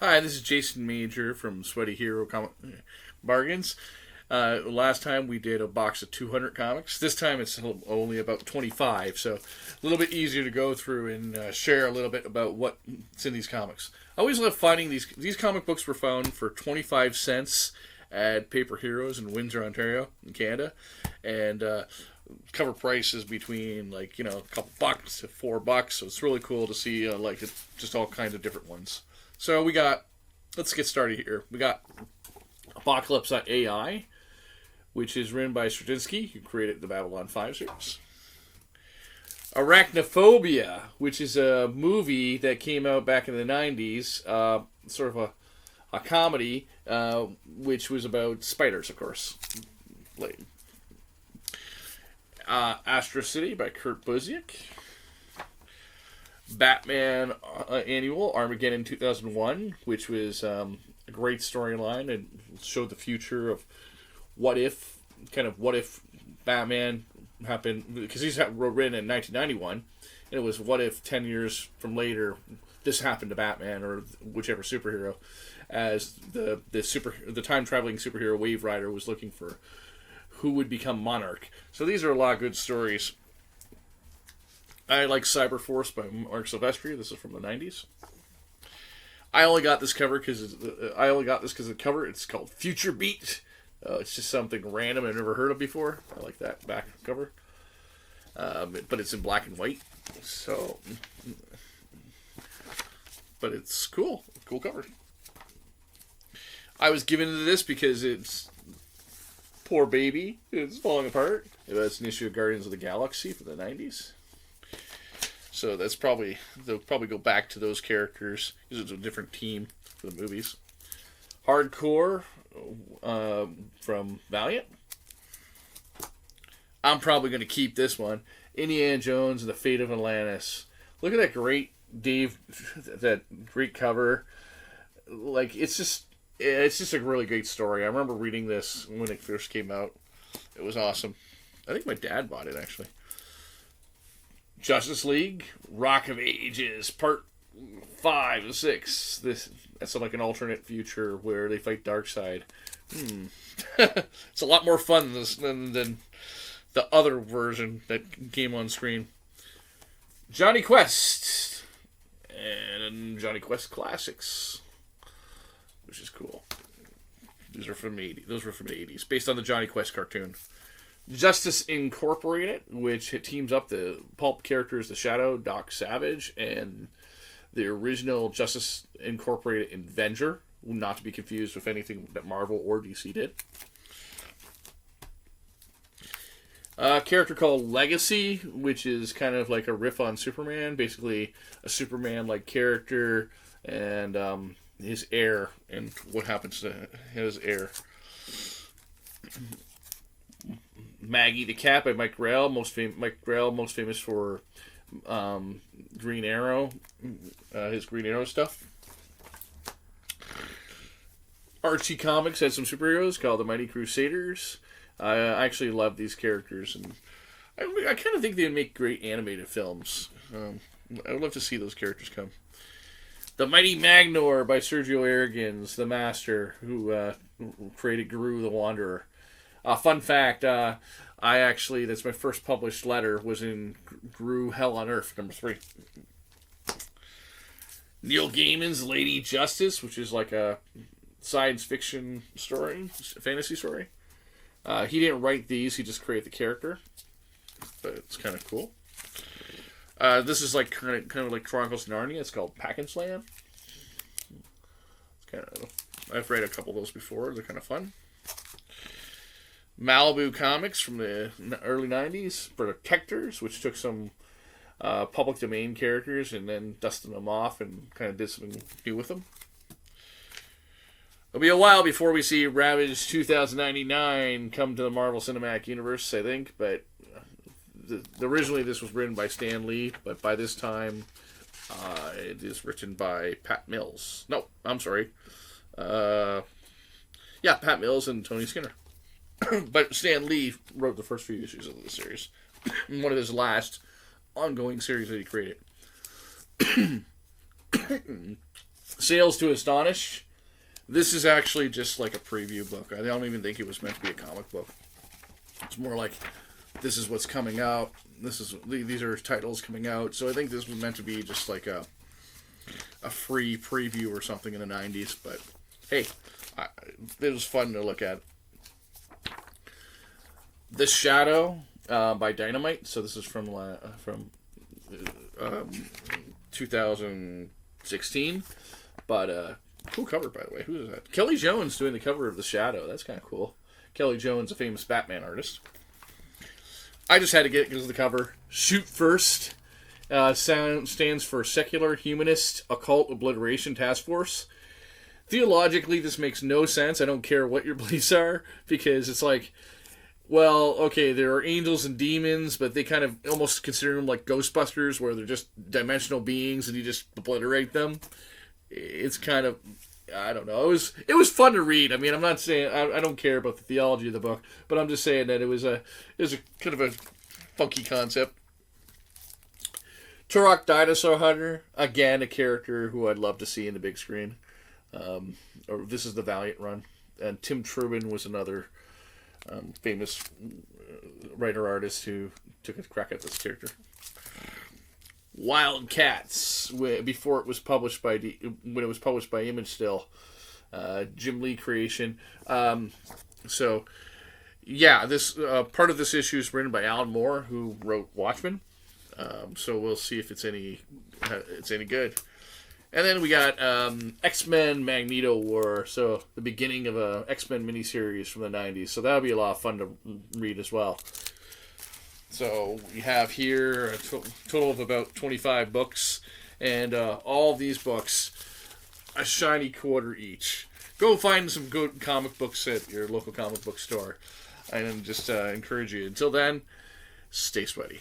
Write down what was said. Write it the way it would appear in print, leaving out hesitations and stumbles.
Hi, this is Jason Major from Sweaty Hero Comic Bargains. Last time we did a box of 200 comics. This time it's only about 25, so a little bit easier to go through and share a little bit about what's in these comics. I always love finding these comic books were found for 25 cents at Paper Heroes in Windsor, Ontario, in Canada, and cover price is between a couple bucks to $4. So it's really cool to see just all kinds of different ones. So let's get started here. We got Apocalypse AI, which is written by Straczynski, who created the Babylon 5 series. Arachnophobia, which is a movie that came out back in the 90s, sort of a comedy, which was about spiders, of course. Astro City by Kurt Busiek. Batman Annual, Armageddon 2001, which was a great storyline and showed the future of what if Batman happened, because he's written in 1991, and it was what if 10 years from later this happened to Batman or whichever superhero, as the time traveling superhero Wave Rider was looking for who would become Monarch. So these are a lot of good stories. I like Cyberforce by Mark Silvestri. This is from the 90s. I only got this because of the cover. It's called Future Beat. It's just something random I've never heard of before. I like that back cover. But it's in black and white. But it's cool. Cool cover. I was given to this because it's poor baby. It's falling apart. It's an issue of Guardians of the Galaxy from the 90s. So they'll probably go back to those characters because it's a different team for the movies. Hardcore from Valiant. I'm probably going to keep this one. Indiana Jones and the Fate of Atlantis. Look at that great that great cover. It's just a really great story. I remember reading this when it first came out. It was awesome. I think my dad bought it actually. Justice League, Rock of Ages, Part 5 and 6. That's like an alternate future where they fight Darkseid. It's a lot more fun than the other version that came on screen. Johnny Quest and Johnny Quest Classics, which is cool. Those were from the 80s, based on the Johnny Quest cartoon. Justice Incorporated, which teams up the pulp characters The Shadow, Doc Savage, and the original Justice Incorporated Avenger, not to be confused with anything that Marvel or DC did. A character called Legacy, which is kind of like a riff on Superman, basically a Superman-like character, and his heir, and what happens to his heir. Maggie the Cat by Mike Grell, most famous for Green Arrow, his Green Arrow stuff. Archie Comics had some superheroes called the Mighty Crusaders. I actually love these characters, and I kind of think they'd make great animated films. I would love to see those characters come. The Mighty Magnor by Sergio Aragonés, the master who created Gru the Wanderer. Fun fact, that's my first published letter, was in Gru Hell on Earth, number 3. Neil Gaiman's Lady Justice, which is like a science fiction story, fantasy story. He didn't write these, he just created the character. But it's kind of cool. This is like kind of like Chronicles of Narnia. It's called Pack and Slam. I've read a couple of those before. They're kind of fun. Malibu Comics from the early 90s, Protectors, which took some public domain characters and then dusted them off and kind of did something new with them. It'll be a while before we see Ravage 2099 come to the Marvel Cinematic Universe, I think, but originally this was written by Stan Lee, but by this time it is written by Pat Mills. No, I'm sorry. Pat Mills and Tony Skinner. But Stan Lee wrote the first few issues of the series. One of his last ongoing series that he created. Sales to Astonish. This is actually just like a preview book. I don't even think it was meant to be a comic book. It's more like, this is what's coming out. These are titles coming out. So I think this was meant to be just like a free preview or something in the 90s. But hey, it was fun to look at. The Shadow by Dynamite. So this is from 2016. But cool cover, by the way. Who is that? Kelly Jones doing the cover of The Shadow. That's kind of cool. Kelly Jones, a famous Batman artist. I just had to get it because of the cover. Shoot First stands for Secular Humanist Occult Obliteration Task Force. Theologically, this makes no sense. I don't care what your beliefs are, because it's like, well, okay, there are angels and demons, but they kind of almost consider them like Ghostbusters, where they're just dimensional beings and you just obliterate them. It's kind of, I don't know. It was fun to read. I mean, I'm not saying I don't care about the theology of the book, but I'm just saying that it was a kind of a funky concept. Turok Dinosaur Hunter, again a character who I'd love to see in the big screen. Or this is the Valiant run, and Tim Truman was another famous writer artist who took a crack at this character. Wildcats, before it was published by when it was published by Image Still, Jim Lee creation. So yeah, this part of this issue is written by Alan Moore, who wrote Watchmen. So we'll see if it's any good. And then we got X-Men Magneto War, so the beginning of a X-Men miniseries from the 90s. So that'll be a lot of fun to read as well. So we have here a total of about 25 books, and all these books, a shiny quarter each. Go find some good comic books at your local comic book store, and just encourage you. Until then, stay sweaty.